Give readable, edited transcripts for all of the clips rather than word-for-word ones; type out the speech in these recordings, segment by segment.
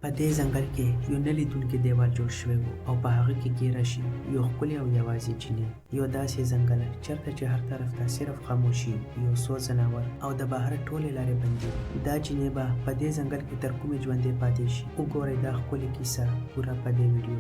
په دې ځنګل کې یو نه لیدونکی دیوال جوړ شوی و او په هغه کې ګیره شي یو ښکلی او یوازې جینۍ یو داسې ځنګل چېرته چې هر طرف ته صرف خاموشي یو څو ځناور او د بهر ټولې لارې بندې دا جینۍ به په دې ځنګل کې تر کومې ژوندۍ پاتې شي وګورئ دا ښکلې کیسه پوره په دې ویډیو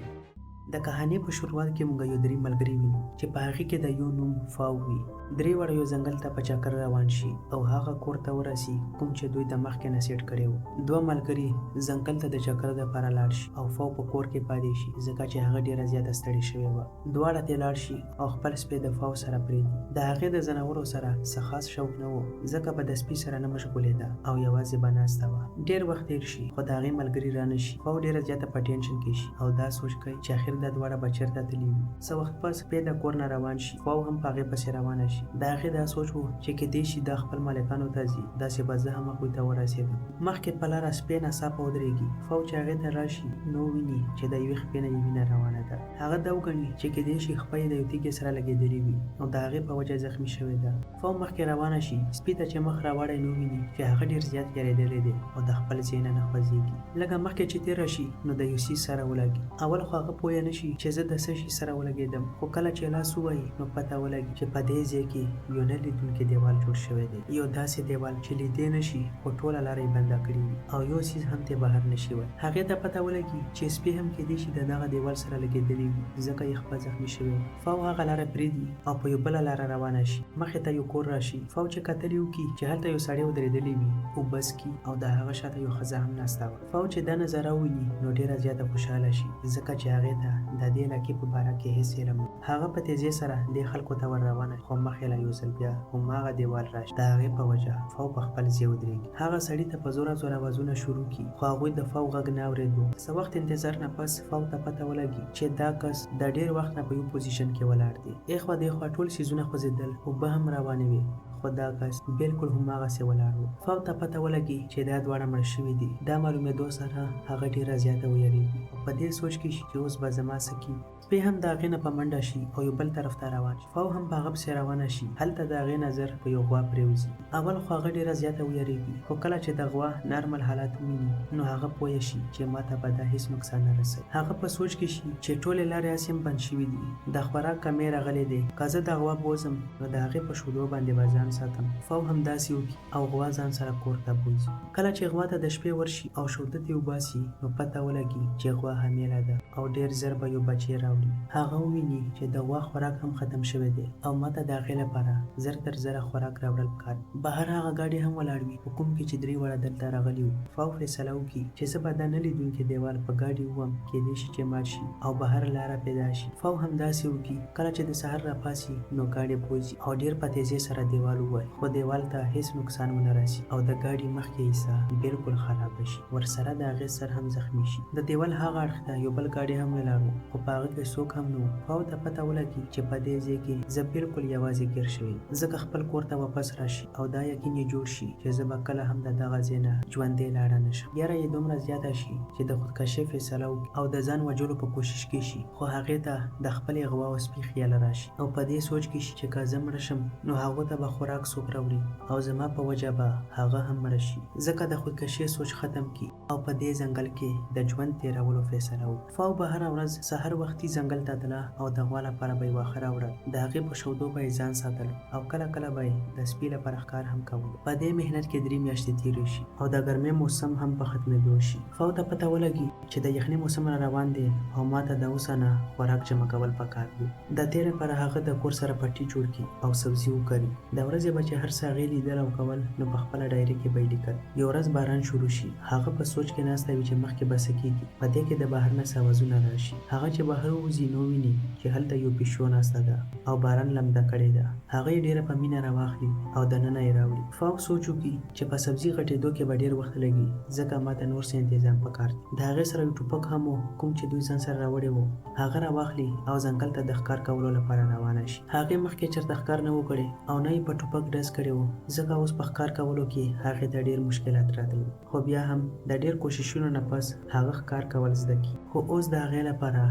د کهانې په شروعات کې موږ یو درې ملګري وینو چې په هغې کې د یو نوم فاو وي درې واړه یو ځنګل ته په چکر روان شي او هغه کور ته ورسي کوم چې دوی د مخکې نه سیټ کړی و دوه ملګري ځنګل ته د چکر دپاره لاړ شي او فاو په کور کې پاتې شي ځکه چې هغه ډېره زیاته ستړې شوې وه دواړه ترې لاړ شي او خپل سپی د فاو سره پرېږدي د هغې د ځناورو سره څه خاص شوق نه و ځکه به د سپي سره نه مشغولېده او یوازې به ناسته وه ډېر وخت تېر شي خو د هغې ملګري رانه شي فاو ډېره زیاته په ټینشن کې شي او دا سوچ کوي چې اخر دا دواړه به چېرته تللي وي څه وخت پس سپی د کور نه روان شي فاو هم په هغې پسې روانه شي د هغې دا سوچ و چې کیدای شي دا خپل مالکانو ته ځي داسې به زه هم هغوی ته ورسېږم مخکې په لاره سپی ناڅاپه ودرېږي فاو چې هغې ته راشي نو ویني چې د یوې خپې نه یې وینه روانه ده هغه دا وګڼي چې کیدای شي خپه یې د یو تیږې سره لګېدلې وي او د هغې په وجه زخمي شوې ده فاو مخکې روانه شي سپي ته چې مخ راوړی نو ویني چې هغه ډېر زیات یارېدلی دی او د خپل ځای نه نه خوځېږي لږه مخکې چې تېره شي نو د یو څیز سره ولګي اول خو هغه پوه نه شي چې زه د څه شي سره ولګېدم خو کله چې لاس ووایي نو پته ولګي چې په دې ځای کې یو نه لیدونکی دیوال جوړ شوی دی یو داسې دیوال چې لیدی نه شي خو ټوله لاره یې بنده کړې وي او یو څیز هم ترې بهر نه شي وی هغې ته پته ولګي چې سپي هم کیدای شي د دغه دیوال سره لګېدلی وي ځکه یې خپه زخمي شوی و فاو هغه لاره پرېږدي او په یو بله لاره روانه شي مخې ته یو کور راشي فاو چې کتلې وکړي چې هلته یو سړی ودرېدلی وي اوبه څښي او د هغه شاته یو ښځه هم ناسته وه فاو چې دا نظاره وویني نو ډېره زیاته خوشحاله شي ځکه چې هغې ته د دې علاقې په باره کې هېڅ علم نه هغه په تیزۍ سره دې خلکو ته ور روانه خو مخې له یو ځل بیا هماغه دیوال راشي د هغې په وجه فاو په خپل ځای ودرېږي هغه سړي ته په زوره زوره آوازونه شروع کړي خو هغوی د فاو غږ نه اورېدو څه وخت انتظار نه پس فاو ته پته ولګي چې دا کس د ډېر وخت نه په یو پوزیشن کې ولاړ دی اخوا دېخوا ټول څیزونه خوځېدل اوبه هم روانې وې خو دا کس بالکل هماغسې ولاړ و فاو ته پته ولګي چې دا دواړه مړه شوي دي دا معلومېدو سره هغه ډېره زیاته ویرېږي په دې سوچ کې شي چې اوس به زما څه کېږي سپی هم د هغې نه په منډه شي او یو بل طرف ته روان شي فاو هم په هغه پسې روانه شي هلته د هغې نظر په یو غوا پرېوځي اول خو هغه ډېره زیاته ویرېږي خو کله چې د غوا نارمل حالات وویني نو هغه پوه شي چې ما ته به دا هېڅ نقصان نه رسوي هغه په سوچ کې شي چې ټولې لارې هسې هم بند شوي دي د خوراک کمی راغلی دی که زه د غوا بوځم نو د هغې په شیدو باندې به ځان ساتم فاو هم داسې وکړي او غوا ځان سره کور ته بوځي کله چې غوا ته د شپې ورشي او شوده ترې وباسي نو پته ولګي چې غوا حامله ده او ډېر ژر به یو بچی راوړي هغه وویني چې د غوا خوراک هم ختم شوی دی او ماته د هغې لپاره زر تر زره خوراک راوړل پکار بهر هغه ګاډي هم ولاړ وي په کوم کې چې درې واړه دلته راغلي وو فاو فیصله وکړي چې زه به دا نه لیدونکی دیوال په ګاډي ووم کیدای شي چې مات شي او بهر لاره پیدا شي فاو هم داسې وکړي کله چې د سهار راپاسي نو ګاډي بوځي او ډېر په تیزۍ سره دیوال ووهي خو دیوال ته هېڅ نقصان ونه رسي او د ګاډي مخکې حصه بالکل خرابه شي ورسره د هغې سر هم زخمي شي د دیوال هغه اړخ ته یو بل ګاډي هم ولاړ و خو په هغه کې څوک هم نه و فاو ته پته ولګي چې په دې ځای کې زه بالکل یوازې ګیر شوی ځکه خپل کور ته واپس راشي او دا یقین یې جوړ شي چې زه به کله هم د دغه ځای نه ژوندی لاړه نه شم یاره یې دومره زیاته شي چې د خودکشۍ فیصله وکړي او د ځان وژلو په کوشش کې شي خو هغې ته د خپلې غوا او سپي خیال راشي او په دې سوچ کې شي چې که زه مړه شم نو هغو ته به خوراک څوک راوړي او زما په وجه به هغه هم مړه شي ځکه د خودکشۍ سوچ ختم کړي او په دې ځنګل کې د ژوند تېرولو فیصله وکړي فاو به هره ورځ سحر وختي ځنګل ته تله او د غوا لپاره به یې واښه راوړل د هغې په شودو به یې ځان ساتل او کله کله به یې د سپي لپاره ښکار هم کول په دې محنت کې 3 میاشتې تېرې شي او د ګرمۍ موسم هم په ختمېدو شي فاو ته پته ولګي چې د یخنۍ موسم را روان دی او ما ته د اوسه نه خوراک جمع کول پکار دي د دې لپاره هغه د کور سره پټي جوړ کړي او سبزي وکري د ورځې به چې هر څه هغې لیدل او کول نو په خپله ډایري کې به یې لیکل یو ورځ باران شروع شي هغه په سوچ کې ناسته وي چې مخکې به څه کېږي په دې کې د بهر نه څه اوازونه راشي هغه چې بهر ووځي نو ویني چې هلته یو پیشو ناسته ده او باران لمده کړې ده هغه یې ډېره په مینه راواخلي او دننه یې راوړي فاو سوچ وکړي چې په سبزي غټېدو کې به ډېر وخت لګي ځکه ماته نور څه انتظام پکار دی د هغې سره یو ټوپک هم و کوم چې دوی ځان سره راوړی و هغه راواخلي او ځنګل ته د ښکار کولو لپاره روانه شي هغې مخکې چېرته ښکار نه و کړی او نه یې په ټوپک ډز کړی و ځکه اوس په ښکار کولو کې هغې ته ډېر مشکلات راتلل خو بیا هم د ډېر کوششونو نه پس هغه ښکار کول زده کړي خو اوس د هغې لپاره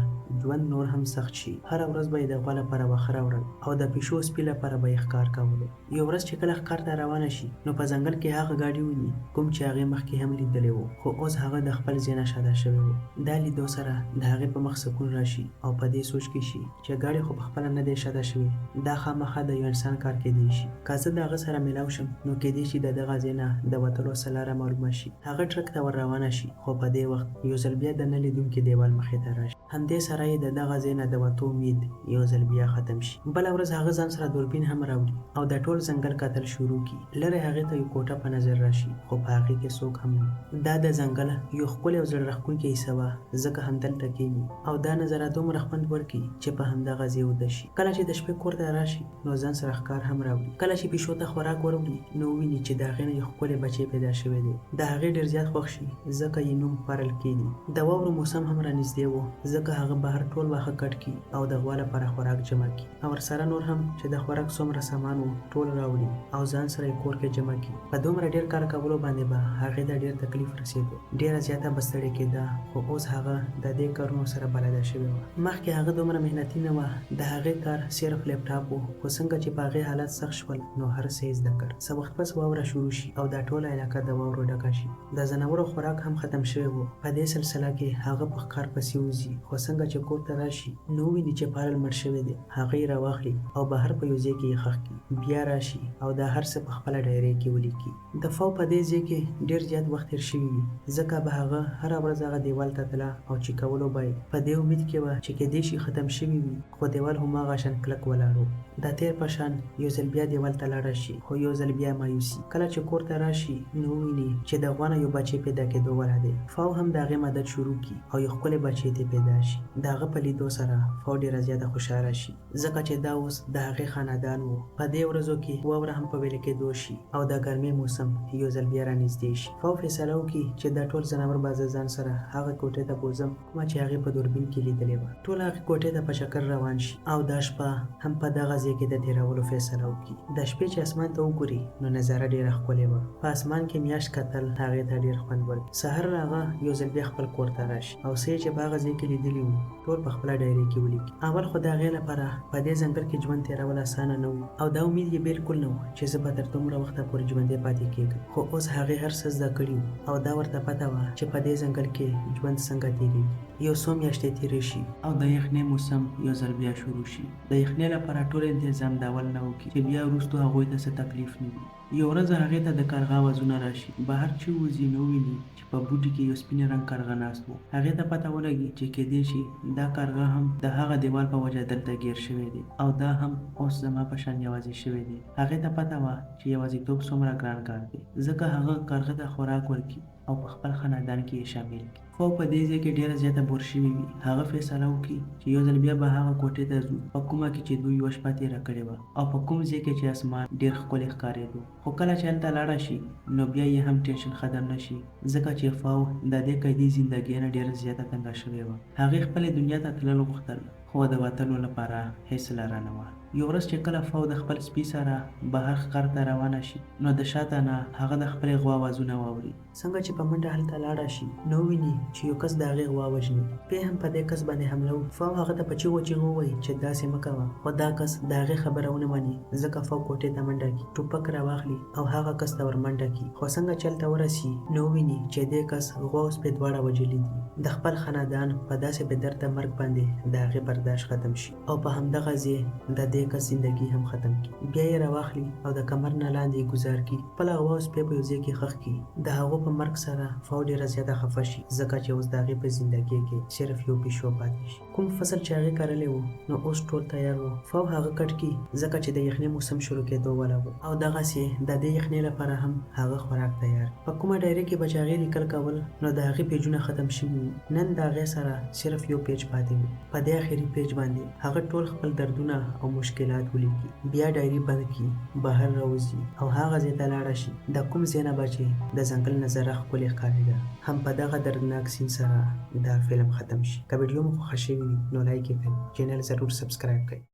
ژوند نور هم سخت شي هره ورځ به یې د غوا لپاره واښه راوړل او د پیشو سپي لپاره به یې ښکار کولو یو ورځ چې کله ښکار ته روانه شي نو په ځنګل کې هغه ګاډي ویني کوم چې هغې مخکې هم لیدلی و خو اوس هغه د خپل ځای نه شاته شوی و دا لیدو سره د هغې په مخ سکون راشي او په دې سوچ کې شي چې ګاډی خو پخپله نه دی شاته شوی دا خامخا د یو انسان کار کیدی شي که زه د هغه سره میلاو شم نو کیدی شي د دغه ځای نه د وتلو څه لاره معلومه شي هغه ټرک ته ور روانه شي خو په دې وخت یو ځل بیا د نه لیدونکي دیوال مخې ته راشي همدې سره یې د دغه ځای نه د وتو امید یو ځل بیا ختم شي بله ورځ هغه ځان سره دوربین هم راوړي او د ټول ځنګل کتل شروع کړي لرې هغې ته یو کوټه په نظر راشي خو په هغې کې څوک هم نه دا د ځنګل یو ښکلی او زړه راښکونکی حصه وه ځکه همدلته کښېني او دا نظره دومره خوند ورکړي چې په همدغه ځای وده شي کله چې د شپې کور ته راشي نو ځان سره ښکار هم راوړي کله چې پیشو ته خوراک وروړي نو وویني چې د هغې نه یو ښکلی بچی پیدا شوی دی د هغې ډېر زیات خوښ شي ځکه یې نوم پرل کېږي د واورو موسم هم رانږدې و ځکه هغه بهر ټول واښه کټ کړي او د غوا لپاره خوراک جمع کړي او ورسره نور هم چې د خوراک څومره سامان و ټول راوړي او ځان سره یې کور کې جمع کړي په دومره ډېر کار کولو باندې به هغې ته ډېر تکلیف رسېده ډېره زیاته به ستړې کېده خو اوس هغه د دې کارونو سره بلده شوې وه مخکې هغه دومره محنتي نه وه د هغې کار صرف لیپټاپ و خو څنګه چې په هغې حالت سخت شول نو هر څه یې زده کړ څه وخت پس واوره شروع شي او دا ټوله علاقه د واورو ډکه شي د ځناورو خوراک هم ختم شوی و په دې سلسله کې هغه په ښکار پسې وځي خو څنګه چې کور ته راشي نو وویني چې پارل مړ شوی دی هغه یې راواخلي او بهر په یو ځای کې یې ښخ کړي بیا راشي او دا هر څه په خپله ډایرۍ کې ولیکي د فو په دې ځای کې ډېر زیات وخت تېر شوي وي ځکه به هغه هره ورځ هغه دیوال ته تله او چې کولو به یې په دې امید کې وه چې کیدای شي ختم شوي وي خو دیوال هماغه شان کلک ولاړ و د تیر په شان یو ځل بیا دیوال ته لاړه شي خو یو ځل بیا مایوسي کله چې کور ته راشي نو وویني چې د غوا نه یو بچی پیدا کېدو والا دی فو هم د هغې مدد شروع کړي او یو ښکلی بچی ترې پیدا شي د هغه په لیدو سره فو ډېره زیاته خوشحاله شي ځکه چې دا اوس د هغې خاندان و په دې ورځو کې واوره هم په ویلې کېدو شي او د ګرمۍ موسم یو ځل بیا رانږدې شي فو فیصله وکړي چې دا ټول ځناور به زه ځان سره هغه کوټې ته بوځم کومه چې هغې په دوربین کې لیدلې وه ټول هغې کوټې ته په چکر روان شي او دا شپه هم په دغه ځای کې د تېرولو فیصله وکړي د شپې چې اسمان ته وګوري نو نظاره ډېره ښکلې وه په اسمان کې میاشت کتل هغې ته ډېر خوند ورکړي سهار هغه یو ځل بیا خپل کور ته راشي او څه چې په هغه ځای کې لیدلي وو ټول په خپله ډایرۍ کې ولیکي اول خو د هغې لپاره په دې ځنګل کې ژوند تېرول اسانه نه و او دا امید یې بالکل نه و چې زه به تر دومره وخته پورې ژوندی پاتې کېږم خو اوس هغې هر څه زده کړي او دا ورته پته وه چې په دې ځنګل کې ژوند څنګه تېرېږي یو څو میاشتې تېرې شي او د یخنۍ موسم یو ځل بیا شروع شي د یخنۍ لپاره ټول انتظام د اول نه وکړي چې بیا وروستو هغوی ته څه تکلیف نه وي یو ورځ هغې ته د کارغه آوازونه راشي بهر چې وځي نو ویني چې په بوټي کې یو سپین رنګ کارغه ناست و هغې ته پته ولګي چې کیدای شي دا کارغه هم د هغه دیوال په وجه دلته ګیر شوی دی او دا هم اوس زما په شان یوازې شوی دی هغې ته پته وه چې یوازیتوب څومره ګران کار دی ځکه هغه کارغه ته خوراک ورکړي او په خپل خاندان کې یې شامل کړي خو په دې ځای کې ډېره زیاته بور شوي وي هغه فیصله وکړي چې یو ځل بیا به هغه کوټې ته ځو په کومه کې چې دوی یوه شپه تېره کړې وه او په کوم ځای کې چې اسمان ډېر ښکلی ښکارېدو خو کله چې هلته لاړه شي نو بیا یې هم ټینشن ختم نه شي ځکه چې فو د دې قیدي زندګۍ نه ډېره زیاته تنګه شوې وه هغې خپلې دنیا ته تلل غوښتل خو د وتلو لپاره هیڅ لاره نه وه یو ورځ چې کله فو د خپل سپي سره بهر ښکار ته روانه شي نو د شاته نه هغه د خپلې غوا آوازونه واوري څنګه چې په منډه هلته لاړه شي نو ویني چې یو کس د هغې غوا وژني بیا هم په دې کس باندې حمله وکړي فو هغه ته په چیغو چیغو ووایي چې داسې مه کوه خو دا کس د هغې خبره ونه مني ځکه فو کوټې ته منډه کړي ټوپک راواخلي او هغه کس ته ور منډه کړي خو څنګه چې هلته ورسي نو ویني چې دې کس غوا او سپی دواړه وژلي دي د خپل خاندان په داسې بې درده مرګ باندې د هغې برداشت ختم شي او په همدغه ځای د دې کس زندګي هم ختم کړي بیا یې راواخلي او د کمر نه لاندې یې ګزار کړي خپله غوا او سپی په یو ځای کې ښخ کړي د هغو په مرګ سره فو ډېره زیاته خفه شي ځکه چې اوس د هغې په زندګۍ کې صرف یو پیشو پاتې شي کوم فصل چې هغې کرلی و نو اوس ټول تیار و فو هغه کټ کړي ځکه چې د یخنۍ موسم شروع کېدو والا و او دغسې د دې یخنۍ لپاره هم هغه خوراک تیار په کومه ډایرۍ کې به چې هغې لیکل کول نو د هغې پیجونه ختم شوي وو نن د هغې سره صرف یو پیج پاتې و په دې آخري پیج باندې هغه ټول خپل دردونه او مشکلات ولیکي بیا ډایري بند کړي بهر راوځي او هغه ځای ته لاړه شي د کوم ځای نه به چې د ځنګل نظاره ښکلې ښکارېده هم په دغه دردناک سین سره دا فلم ختم شي که ویډیو مو خوښه شوې وي نو لایک یې کړئ چینل ضرور سبسکرایب کړئ